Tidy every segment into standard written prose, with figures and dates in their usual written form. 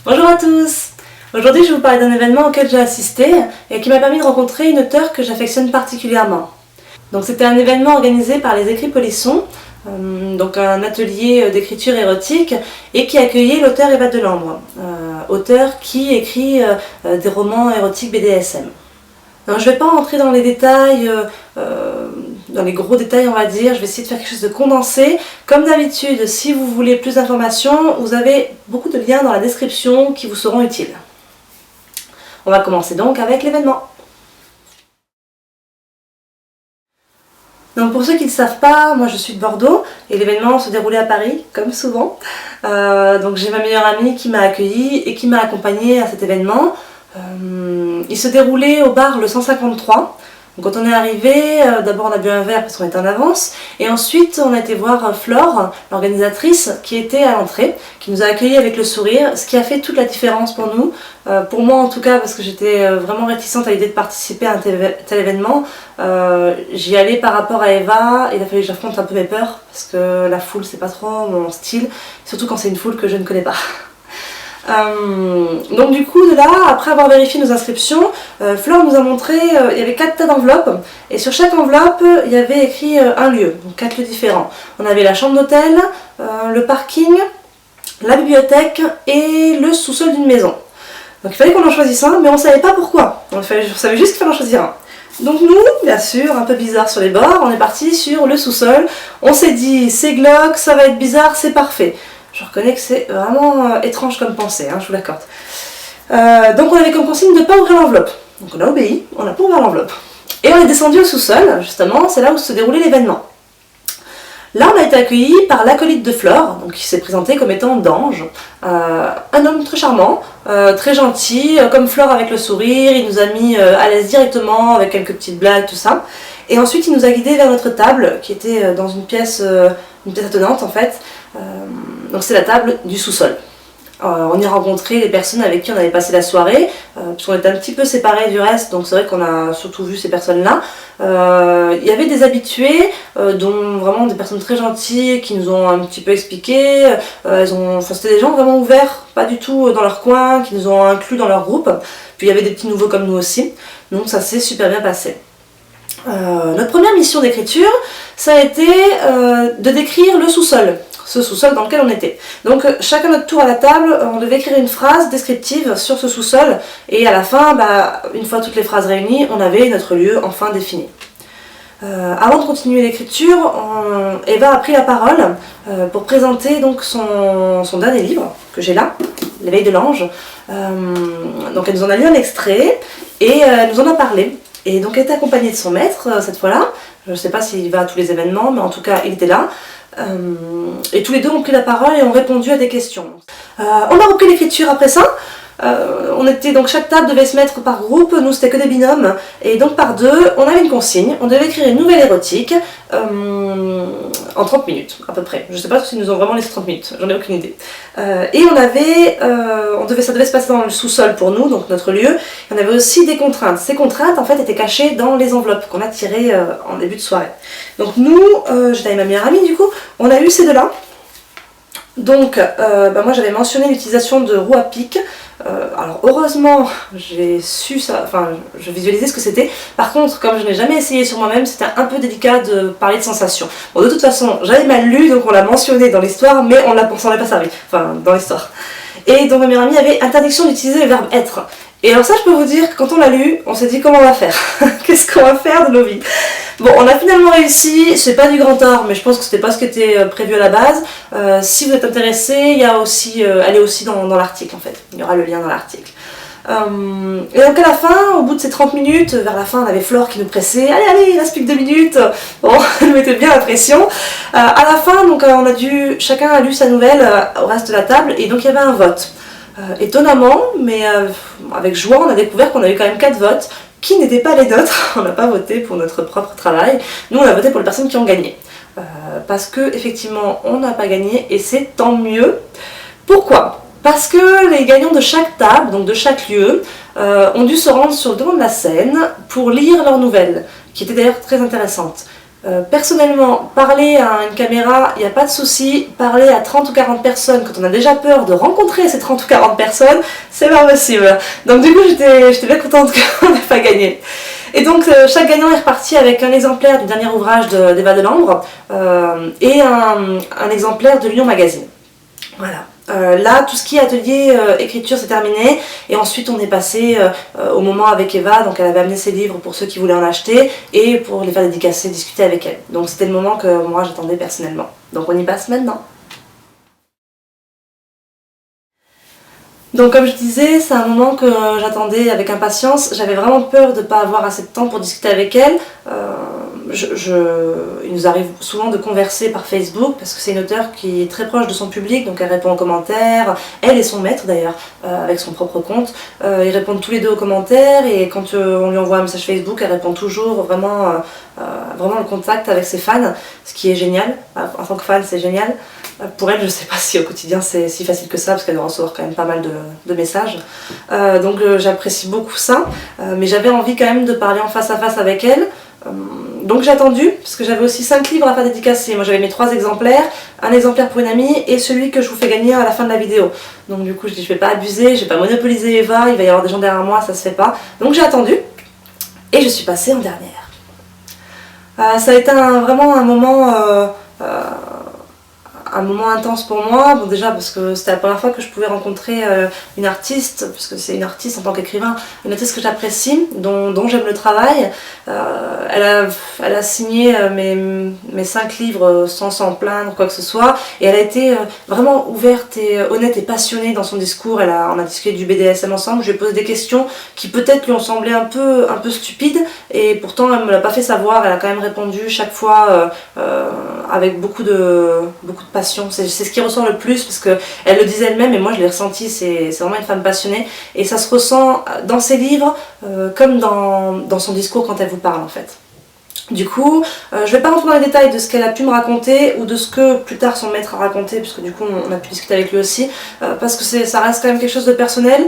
Bonjour à tous! Aujourd'hui je vais vous parler d'un événement auquel j'ai assisté et qui m'a permis de rencontrer une auteure que j'affectionne particulièrement. Donc c'était un événement organisé par les Écrits Polisson, donc un atelier d'écriture érotique, et qui accueillait l'auteure Eva Delambre, auteure qui écrit des romans érotiques BDSM. Alors, je ne vais pas rentrer dans les détails, dans les gros détails on va dire, je vais essayer de faire quelque chose de condensé. Comme d'habitude, si vous voulez plus d'informations, vous avez beaucoup de liens dans la description qui vous seront utiles. On va commencer donc avec l'événement. Donc pour ceux qui ne le savent pas, moi je suis de Bordeaux et l'événement se déroulait à Paris, comme souvent. Donc j'ai ma meilleure amie qui m'a accueillie et qui m'a accompagnée à cet événement. Il se déroulait au bar le 153. Donc quand on est arrivé, d'abord on a bu un verre parce qu'on était en avance, et ensuite on a été voir Flore, l'organisatrice, qui était à l'entrée, qui nous a accueillis avec le sourire, ce qui a fait toute la différence pour nous, pour moi en tout cas, parce que j'étais vraiment réticente à l'idée de participer à un tel événement. J'y allais par rapport à Eva, il a fallu que j'affronte un peu mes peurs, parce que la foule c'est pas trop mon style, surtout quand c'est une foule que je ne connais pas. Donc du coup de là, après avoir vérifié nos inscriptions, Flore nous a montré, il y avait 4 tas d'enveloppes et sur chaque enveloppe il y avait écrit un lieu, donc 4 lieux différents. On avait la chambre d'hôtel, le parking, la bibliothèque et le sous-sol d'une maison. Donc il fallait qu'on en choisisse un, mais on ne savait pas pourquoi, on savait juste qu'il fallait en choisir un. Donc nous, bien sûr, un peu bizarre sur les bords, on est parti sur le sous-sol, on s'est dit c'est glauque, ça va être bizarre, c'est parfait. Je reconnais que c'est vraiment étrange comme pensée, hein, je vous l'accorde. Donc on avait comme consigne de ne pas ouvrir l'enveloppe. Donc on a obéi, on n'a pas ouvert l'enveloppe. Et on est descendu au sous-sol, justement, c'est là où se déroulait l'événement. Là on a été accueillis par l'acolyte de Flore, donc qui s'est présenté comme étant d'Ange. Un homme très charmant, très gentil, comme Flore avec le sourire, il nous a mis à l'aise directement avec quelques petites blagues, tout ça. Et ensuite il nous a guidés vers notre table, qui était dans une pièce attenante en fait. Donc c'est la table du sous-sol. On y a rencontré les personnes avec qui on avait passé la soirée, puisqu'on était un petit peu séparés du reste, donc c'est vrai qu'on a surtout vu ces personnes-là. Il y avait des habitués, dont vraiment des personnes très gentilles, qui nous ont un petit peu expliqué. C'était des gens vraiment ouverts, pas du tout dans leur coin, qui nous ont inclus dans leur groupe. Puis il y avait des petits nouveaux comme nous aussi, donc ça s'est super bien passé. Notre première mission d'écriture, ça a été de décrire le sous-sol. Ce sous-sol dans lequel on était. Donc chacun notre tour à la table, on devait écrire une phrase descriptive sur ce sous-sol et à la fin, une fois toutes les phrases réunies, on avait notre lieu enfin défini. Avant de continuer l'écriture, Eva a pris la parole pour présenter donc son dernier livre que j'ai là, L'éveil de l'ange. Donc elle nous en a lu un extrait et elle nous en a parlé. Et donc elle était accompagnée de son maître cette fois-là. Je ne sais pas s'il va à tous les événements, mais en tout cas il était là. Et tous les deux ont pris la parole et ont répondu à des questions. On a repris l'écriture après ça. Donc chaque table devait se mettre par groupe, nous c'était que des binômes, et donc par deux, on avait une consigne, on devait écrire une nouvelle érotique en 30 minutes à peu près. Je sais pas si nous ont vraiment laissé 30 minutes, j'en ai aucune idée. Et ça devait se passer dans le sous-sol pour nous, donc notre lieu. On avait aussi des contraintes. Ces contraintes en fait étaient cachées dans les enveloppes qu'on a tirées en début de soirée. Donc nous, j'étais avec ma meilleure amie du coup, on a eu ces deux-là. Donc moi j'avais mentionné l'utilisation de roues à pic. Alors heureusement j'ai su ça, je visualisais ce que c'était. Par contre, comme je n'ai jamais essayé sur moi-même, c'était un peu délicat de parler de sensations. Bon, de toute façon j'avais mal lu, donc on l'a mentionné dans l'histoire, mais on s'en est pas servi, dans l'histoire. Et donc ma meilleure amie avait interdiction d'utiliser le verbe être. Et alors ça je peux vous dire que quand on l'a lu, on s'est dit comment on va faire. Qu'est-ce qu'on va faire de nos vies? Bon, on a finalement réussi, c'est pas du grand art, mais je pense que c'était pas ce qui était prévu à la base. Si vous êtes intéressé, allez aussi dans l'article en fait, il y aura le lien dans l'article. Et donc à la fin, au bout de ces 30 minutes, vers la fin on avait Flore qui nous pressait, allez, il reste plus que 2 minutes, bon, elle mettait bien la pression. À la fin, donc chacun a lu sa nouvelle au reste de la table, et donc il y avait un vote. Étonnamment, mais avec joie, on a découvert qu'on a eu quand même 4 votes, qui n'étaient pas les nôtres. On n'a pas voté pour notre propre travail, nous on a voté pour les personnes qui ont gagné. Parce que effectivement on n'a pas gagné et c'est tant mieux. Pourquoi? Parce que les gagnants de chaque table, donc de chaque lieu, ont dû se rendre sur le devant de la scène pour lire leurs nouvelles, qui étaient d'ailleurs très intéressantes. Personnellement, parler à une caméra, il n'y a pas de souci. Parler à 30 ou 40 personnes, quand on a déjà peur de rencontrer ces 30 ou 40 personnes, c'est pas possible. Donc du coup, j'étais bien contente qu'on n'ait pas gagné. Et donc, chaque gagnant est reparti avec un exemplaire du dernier ouvrage d'Eva Delambre et un exemplaire de Lyon Magazine. Voilà. Là, tout ce qui est atelier écriture, c'est terminé. Et ensuite, on est passé au moment avec Eva. Donc, elle avait amené ses livres pour ceux qui voulaient en acheter et pour les faire dédicacer, discuter avec elle. Donc, c'était le moment que moi, j'attendais personnellement. Donc, on y passe maintenant. Donc comme je disais, c'est un moment que j'attendais avec impatience. J'avais vraiment peur de ne pas avoir assez de temps pour discuter avec elle. Il nous arrive souvent de converser par Facebook parce que c'est une auteure qui est très proche de son public, donc elle répond aux commentaires, elle et son maître d'ailleurs, avec son propre compte. Ils répondent tous les deux aux commentaires et quand on lui envoie un message Facebook, elle répond toujours vraiment le contact avec ses fans, ce qui est génial. En tant que fan, c'est génial. Pour elle, je ne sais pas si au quotidien c'est si facile que ça, parce qu'elle doit recevoir quand même pas mal de messages. Donc j'apprécie beaucoup ça, mais j'avais envie quand même de parler en face à face avec elle. Donc j'ai attendu, parce que j'avais aussi 5 livres à faire dédicacer. Moi j'avais mes 3 exemplaires, un exemplaire pour une amie et celui que je vous fais gagner à la fin de la vidéo. Donc du coup je dis je vais pas abuser, je vais pas monopoliser Eva, il va y avoir des gens derrière moi, ça se fait pas. Donc j'ai attendu et je suis passée en dernière. Ça a été vraiment un moment intense pour moi, bon déjà parce que c'était la première fois que je pouvais rencontrer une artiste, parce que c'est une artiste en tant qu'écrivain, une artiste que j'apprécie, dont j'aime le travail. Elle a signé mes 5 livres sans s'en plaindre, quoi que ce soit, et elle a été vraiment ouverte et honnête et passionnée dans son discours. On a discuté du BDSM ensemble, je lui ai posé des questions qui peut-être lui ont semblé un peu stupides, et pourtant elle me l'a pas fait savoir, elle a quand même répondu chaque fois avec beaucoup de passion. C'est ce qui ressort le plus parce qu'elle le disait elle-même et moi je l'ai ressenti, c'est vraiment une femme passionnée et ça se ressent dans ses livres comme dans son discours quand elle vous parle en fait. Du coup, je vais pas rentrer dans les détails de ce qu'elle a pu me raconter ou de ce que plus tard son maître a raconté, puisque du coup on a pu discuter avec lui aussi, parce que ça reste quand même quelque chose de personnel.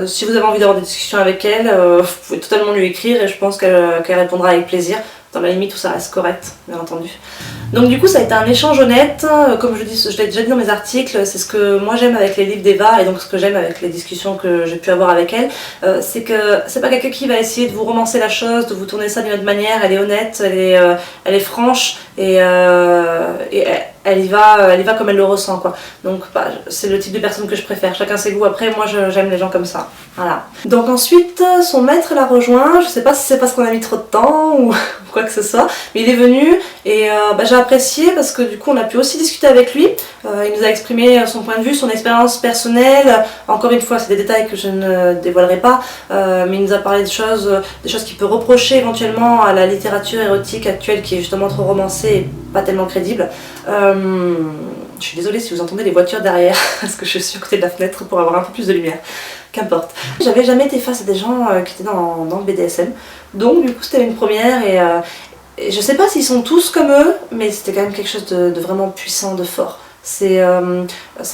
Si vous avez envie d'avoir des discussions avec elle, vous pouvez totalement lui écrire et je pense qu'elle répondra avec plaisir, dans la limite où ça reste correct, bien entendu. Donc du coup ça a été un échange honnête, comme je l'ai déjà dit dans mes articles, c'est ce que moi j'aime avec les livres d'Eva et donc ce que j'aime avec les discussions que j'ai pu avoir avec elle, c'est que c'est pas quelqu'un qui va essayer de vous romancer la chose, de vous tourner ça d'une autre manière, elle est honnête, elle est franche et elle y va comme elle le ressent quoi. Donc c'est le type de personne que je préfère, chacun ses goûts, après moi j'aime les gens comme ça. Voilà. Donc ensuite son maître l'a rejoint, je sais pas si c'est parce qu'on a mis trop de temps ou quoi que ce soit, mais il est venu et j'ai apprécié parce que du coup on a pu aussi discuter avec lui, il nous a exprimé son point de vue, son expérience personnelle, encore une fois c'est des détails que je ne dévoilerai pas, mais il nous a parlé des choses qu'il peut reprocher éventuellement à la littérature érotique actuelle qui est justement trop romancée et pas tellement crédible. Je suis désolée si vous entendez les voitures derrière, parce que je suis à côté de la fenêtre pour avoir un peu plus de lumière. Qu'importe. J'avais jamais été face à des gens qui étaient dans le BDSM, donc du coup c'était une première et je sais pas s'ils sont tous comme eux, mais c'était quand même quelque chose de vraiment puissant, de fort. C'est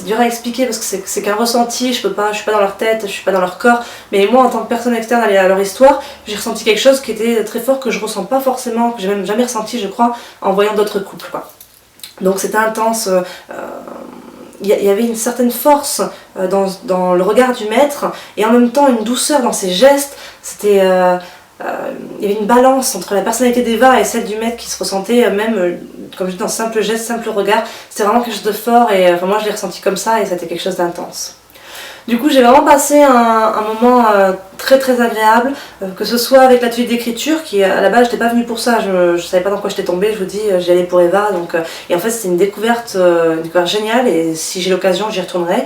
dur à expliquer parce que c'est qu'un ressenti, je suis pas dans leur tête, je suis pas dans leur corps, mais moi en tant que personne externe à leur histoire, j'ai ressenti quelque chose qui était très fort, que je ressens pas forcément, que j'ai même jamais ressenti je crois, en voyant d'autres couples quoi. Donc c'était intense, il y avait une certaine force dans le regard du maître et en même temps une douceur dans ses gestes, il y avait une balance entre la personnalité d'Eva et celle du maître qui se ressentait même, comme je dis, dans simple geste, simple regard. C'était vraiment quelque chose de fort et moi je l'ai ressenti comme ça et c'était quelque chose d'intense. Du coup j'ai vraiment passé un moment très très agréable, que ce soit avec l'atelier d'écriture qui à la base j'étais pas venue pour ça, je savais pas dans quoi j'étais tombée, je vous dis j'y allais pour Eva et en fait c'était une découverte géniale et si j'ai l'occasion j'y retournerai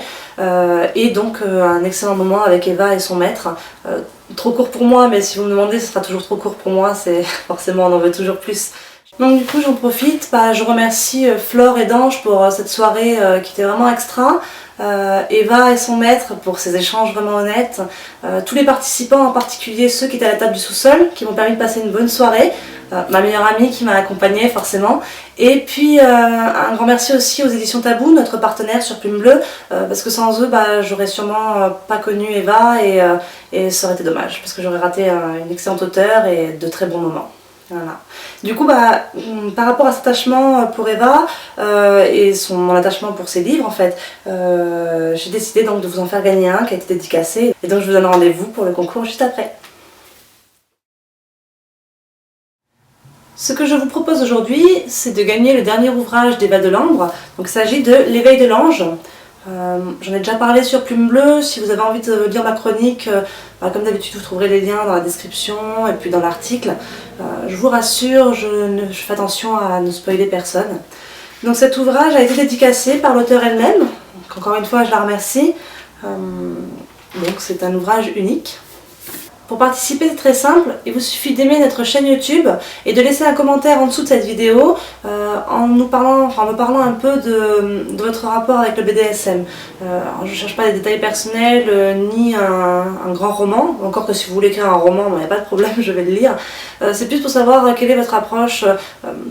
et donc un excellent moment avec Eva et son maître, trop court pour moi mais si vous me demandez ce sera toujours trop court pour moi, c'est forcément on en veut toujours plus. Donc du coup j'en profite, je remercie Flore et Dange pour cette soirée qui était vraiment extra, Eva et son maître pour ces échanges vraiment honnêtes, tous les participants en particulier ceux qui étaient à la table du sous-sol qui m'ont permis de passer une bonne soirée, ma meilleure amie qui m'a accompagnée forcément, et puis un grand merci aussi aux éditions Tabou, notre partenaire sur Plume Bleue, parce que sans eux j'aurais sûrement pas connu Eva et ça aurait été dommage parce que j'aurais raté une excellente auteure et de très bons moments. Voilà. Du coup, par rapport à cet attachement pour Eva et mon attachement pour ses livres, en fait, j'ai décidé donc de vous en faire gagner un qui a été dédicacé. Et donc je vous donne rendez-vous pour le concours juste après. Ce que je vous propose aujourd'hui, c'est de gagner le dernier ouvrage d'Eva Delambre. Donc il s'agit de L'éveil de l'ange. J'en ai déjà parlé sur Plume Bleue. Si vous avez envie de lire ma chronique, comme d'habitude vous trouverez les liens dans la description et puis dans l'article. Je vous rassure, je fais attention à ne spoiler personne. Donc cet ouvrage a été dédicacé par l'auteure elle-même. Donc encore une fois je la remercie. Donc c'est un ouvrage unique. Pour participer, c'est très simple, il vous suffit d'aimer notre chaîne YouTube et de laisser un commentaire en dessous de cette vidéo en me parlant un peu de votre rapport avec le BDSM. Je ne cherche pas des détails personnels ni un grand roman, encore que si vous voulez écrire un roman, il n'y a pas de problème, je vais le lire. C'est plus pour savoir quelle est votre approche,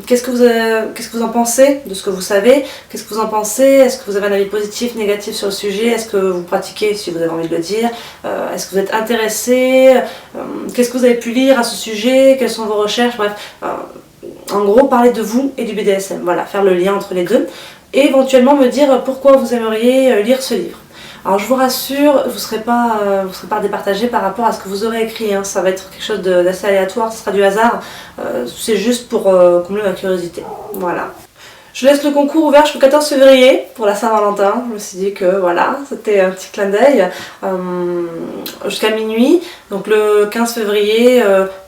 qu'est-ce que vous en pensez de ce que vous savez, qu'est-ce que vous en pensez, est-ce que vous avez un avis positif, négatif sur le sujet, est-ce que vous pratiquez si vous avez envie de le dire, est-ce que vous êtes intéressé, qu'est-ce que vous avez pu lire à ce sujet, quelles sont vos recherches, bref, en gros parler de vous et du BDSM, voilà, faire le lien entre les deux, et éventuellement me dire pourquoi vous aimeriez lire ce livre. Alors je vous rassure, vous ne serez pas départagé par rapport à ce que vous aurez écrit, hein. Ça va être quelque chose d'assez aléatoire, ce sera du hasard, c'est juste pour combler ma curiosité, voilà. Je laisse le concours ouvert jusqu'au 14 février pour la Saint-Valentin. Je me suis dit que voilà, c'était un petit clin d'œil jusqu'à minuit. Donc le 15 février,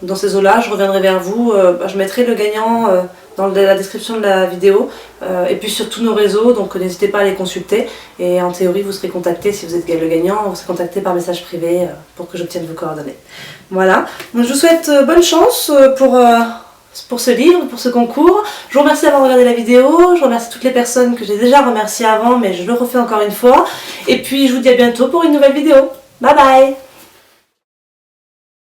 dans ces eaux-là, je reviendrai vers vous. Je mettrai le gagnant dans la description de la vidéo et puis sur tous nos réseaux, donc n'hésitez pas à les consulter. Et en théorie, vous serez contacté, si vous êtes le gagnant, vous serez contacté par message privé pour que j'obtienne vos coordonnées. Voilà, donc je vous souhaite bonne chance pour ce livre, pour ce concours. Je vous remercie d'avoir regardé la vidéo, je remercie toutes les personnes que j'ai déjà remerciées avant, mais je le refais encore une fois. Et puis je vous dis à bientôt pour une nouvelle vidéo. Bye bye!